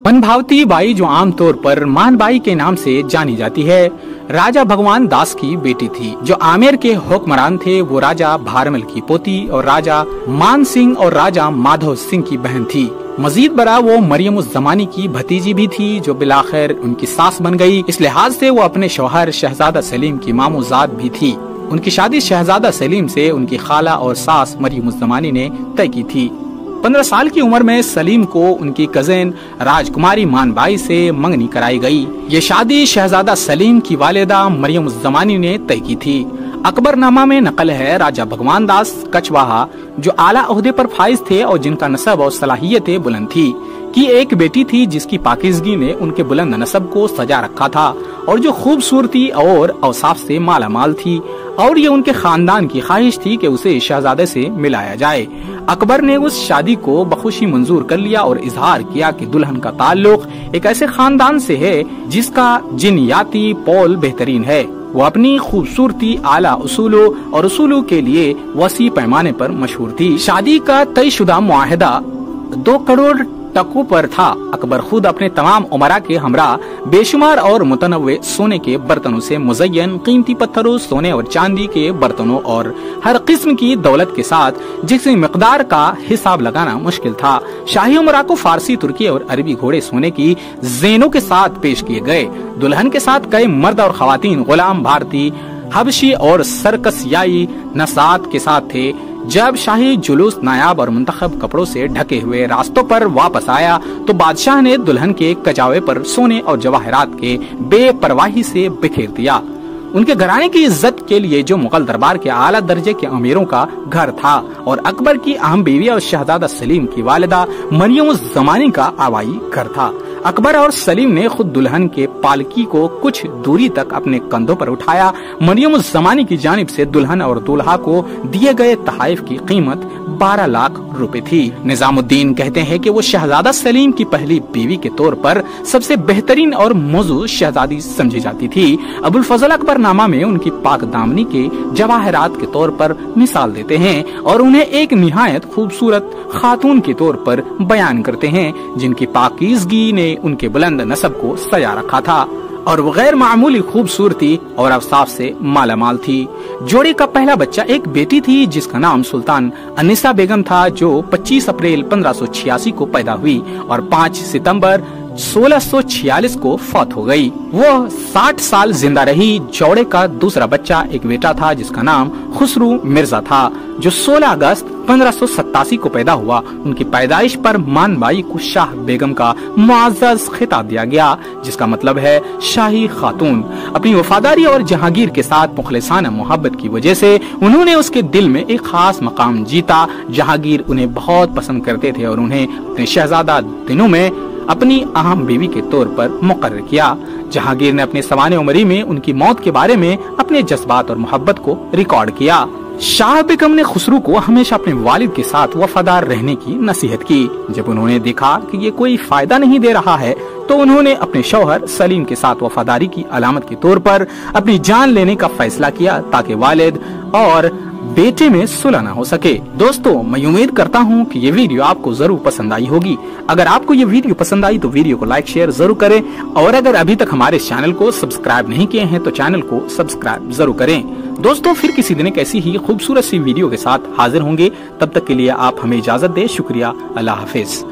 मनभावती by, जो आमतौर पर मानबाई के नाम से जानी जाती है, राजा भगवान दास की बेटी थी। जो आमेर के हुक्मरान थे वो राजा भारमल की पोती और राजा मान सिंह और राजा माधव सिंह की बहन थी। मजीद बरा वो मरियम उस जमानी की भतीजी भी थी, जो बिलाखिर उनकी सास बन गई। इस लिहाज से वो अपने शौहर शहजादा सलीम की मामूजाद भी थी। उनकी शादी शहजादा सलीम से उनकी खाला और सास मरियम उस जमानी ने तय की थी। 15 साल की उम्र में सलीम को उनकी कजिन राजकुमारी मानबाई से मंगनी कराई गई। ये शादी शहजादा सलीम की वालिदा मरियम उस जमानी ने तय की थी। अकबरनामा में नकल है, राजा भगवान दास कचवाहा, जो आला ओहदे पर फाइज थे और जिनका नसब और सलाहियतें बुलंद थी, की एक बेटी थी जिसकी पाकिजगी ने उनके बुलंद नसब को सजा रखा था और जो खूबसूरती और औसाफ से माला माल थी, और ये उनके खानदान की ख्वाहिश थी कि उसे शहजादे से मिलाया जाए। अकबर ने उस शादी को बखुशी मंजूर कर लिया और इजहार किया कि दुल्हन का ताल्लुक एक ऐसे खानदान से है जिसका जिनियाती पौल बेहतरीन है। वो अपनी खूबसूरती, आला उसूलों और उसूलों के लिए वसी पैमाने पर मशहूर थी। शादी का तयशुदा मुआहदा 2 करोड़ टकों पर था। अकबर खुद अपने तमाम उमरा के हमरा बेशुमार और मुतनव्वे सोने के बर्तनों से मुज़य्यन कीमती पत्थरों, सोने और चांदी के बर्तनों और हर किस्म की दौलत के साथ जिसकी मिकदार का हिसाब लगाना मुश्किल था, शाही उमरा को फारसी, तुर्की और अरबी घोड़े सोने की ज़ेनों के साथ पेश किए गए। दुल्हन के साथ कई मर्द और खवातीन, गुलाम, भारतीय, हबशी और सरकसियाई नसात के साथ थे। जब शाही जुलूस नायाब और मुंतखब कपड़ों से ढके हुए रास्तों पर वापस आया तो बादशाह ने दुल्हन के कजावे पर सोने और जवाहरात के बेपरवाही से बिखेर दिया। उनके घराने की इज्जत के लिए जो मुगल दरबार के आला दर्जे के अमीरों का घर था और अकबर की अहम बीवी और शहजादा सलीम की वालिदा मरियम उस जमानी का आवाई घर था। अकबर और सलीम ने खुद दुल्हन के पालकी को कुछ दूरी तक अपने कंधों पर उठाया। मरियम उस जमानी की जानिब से दुल्हन और दूल्हा को दिए गए तोहफे की कीमत 12 लाख रुपए थी। निजामुद्दीन कहते हैं कि वो शहजादा सलीम की पहली बीवी के तौर पर सबसे बेहतरीन और मौजूद शहजादी समझी जाती थी। अबुल फजल अकबरनामा में उनकी पाक दामनी के जवाहरात के तौर पर मिसाल देते हैं और उन्हें एक निहायत खूबसूरत खातून के तौर पर बयान करते हैं, जिनकी पाकीज़गी ने उनके बुलंद नसब को सजा रखा था और वो गैर मामूली खूबसूरती और अवसाफ से मालामाल थी। जोड़े का पहला बच्चा एक बेटी थी जिसका नाम सुल्तान अनिसा बेगम था, जो 25 अप्रैल 1586 को पैदा हुई और 5 सितंबर 1646 को फौत हो गई। वो 60 साल जिंदा रही। जोड़े का दूसरा बच्चा एक बेटा था जिसका नाम खुसरू मिर्जा था, जो 16 अगस्त 1587 को पैदा हुआ। उनकी पैदाइश पर मानबाई को शाह बेगम का मुअज़्ज़ज़ खिताब दिया गया, जिसका मतलब है शाही खातून। अपनी वफादारी और जहांगीर के साथ मुखलिसाना मोहब्बत की वजह से उन्होंने उसके दिल में एक खास मकाम जीता। जहांगीर उन्हें बहुत पसंद करते थे और उन्हें अपने शहजादा दिनों में अपनी अहम बीवी के तौर पर मुकर्रर किया। जहांगीर ने अपने सवाने उमरी में उनकी मौत के बारे में अपने जज्बात और मोहब्बत को रिकॉर्ड किया। शाह बेगम ने खुसरू को हमेशा अपने वालिद के साथ वफादार रहने की नसीहत की। जब उन्होंने देखा कि ये कोई फायदा नहीं दे रहा है तो उन्होंने अपने शौहर सलीम के साथ वफादारी की अलामत के तौर पर अपनी जान लेने का फैसला किया, ताकि वालिद और बेटे में सुलह न हो सके। दोस्तों, मैं उम्मीद करता हूँ कि ये वीडियो आपको जरूर पसंद आई होगी। अगर आपको ये वीडियो पसंद आई तो वीडियो को लाइक शेयर जरूर करें और अगर अभी तक हमारे चैनल को सब्सक्राइब नहीं किए हैं तो चैनल को सब्सक्राइब जरूर करें। दोस्तों, फिर किसी दिन एक ऐसी ही खूबसूरत सी वीडियो के साथ हाजिर होंगे। तब तक के लिए आप हमें इजाजत दें। शुक्रिया। अल्लाह हाफिज।